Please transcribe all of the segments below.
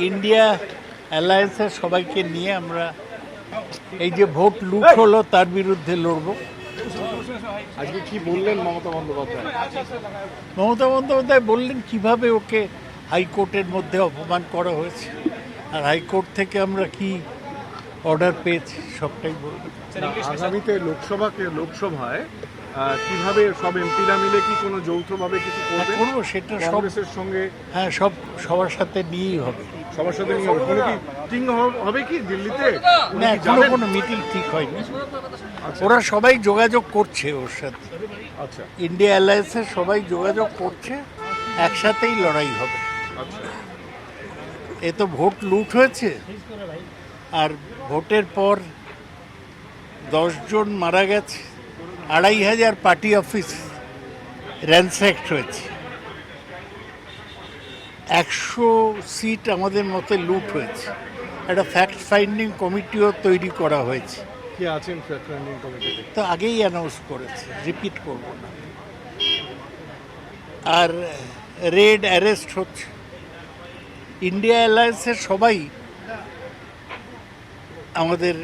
India অ্যালায়েন্সের সবাইকে নিয়ে আমরা এই যে ভোট লুট হলো তার বিরুদ্ধে লড়ব। আজকে কি বললেন মমতা বন্দ্যোপাধ্যায়? মমতা বন্দ্যোপাধ্যায় বললেন কিভাবে ওকে হাইকোর্টের মধ্যে অপমান করা হয়েছে, আর হাইকোর্ট থেকে আমরা কি অর্ডার পেয়েছি সবটাই বলবেন। আগামীতে লোকসভায় কিভাবে সব এমপিরা মিলে কি কোনো যৌথভাবে কিছু করবে? করবো সেটা সব কংগ্রেসের সঙ্গে হ্যাঁ সবার সাথে নিয়েই হবে। সবার সাথে নিয়ে হবে। কোনো কি মিটিং হবে কি দিল্লিতে? না, এখনো কোনো মিটিং ঠিক হয়নি। ওরা সবাই যোগাযোগ করছে ওর সাথে। আচ্ছা ইন্ডিয়া অ্যালায়েন্সের সবাই যোগাযোগ করছে, একসাথেই লড়াই হবে। আচ্ছা এ তো ভোট লুট হয়েছে, আর ভোটের পর 10 জন মারা গেছে, 2500 পার্টি অফিস র্যানস্যাক্ট হয়েছে, 100 সিট আমাদের মতে লুট হয়েছে। একটা ফ্যাক্ট ফাইন্ডিং কমিটিও তৈরি করা হয়েছে, কে আছেন ফ্যাক্টরিং কমিটিতে? তো আগেই অ্যানাউন্স করেছে, রিপিট করব না। আর রেড অ্যারেস্ট হচ্ছে। ইন্ডিয়া অ্যালায়েন্সের সবাই আমাদের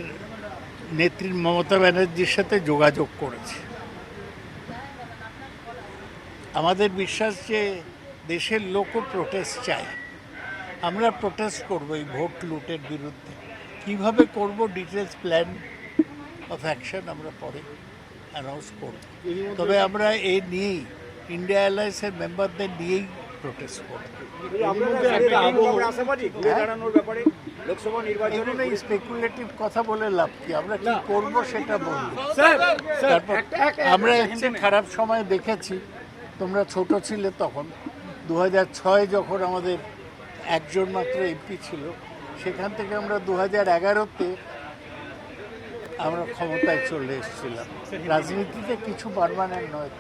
নেত্রী মমতা ব্যানার্জির সাথে যোগাযোগ করেছে। আমাদের বিশ্বাস যে দেশের লোকও প্রোটেস্ট চায়। আমরা প্রোটেস্ট করব এই ভোট লুটের বিরুদ্ধে। কিভাবে করব ডিটেলস প্ল্যান অফ অ্যাকশন আমরা পরে অ্যানাউন্স করব। তবে আমরা এই নিয়েই ইন্ডিয়া অ্যালায়েন্সের মেম্বারদের নিয়েই প্রোটেস্ট করব। এগুলো স্পেকুলেটিভ কথা বলে লাভ কি, আমরা কি করব সেটা বলবো। তারপর আমরা একটু খারাপ সময় দেখেছি, তোমরা ছোট ছিলে তখন। 2006 যখন আমাদের একজন মাত্র এমপি ছিল, সেখান থেকে আমরা 2011-তে আমরা ক্ষমতায় চলে এসেছিলাম। রাজনীতিতে কিছু পার্মানেন্ট নয়।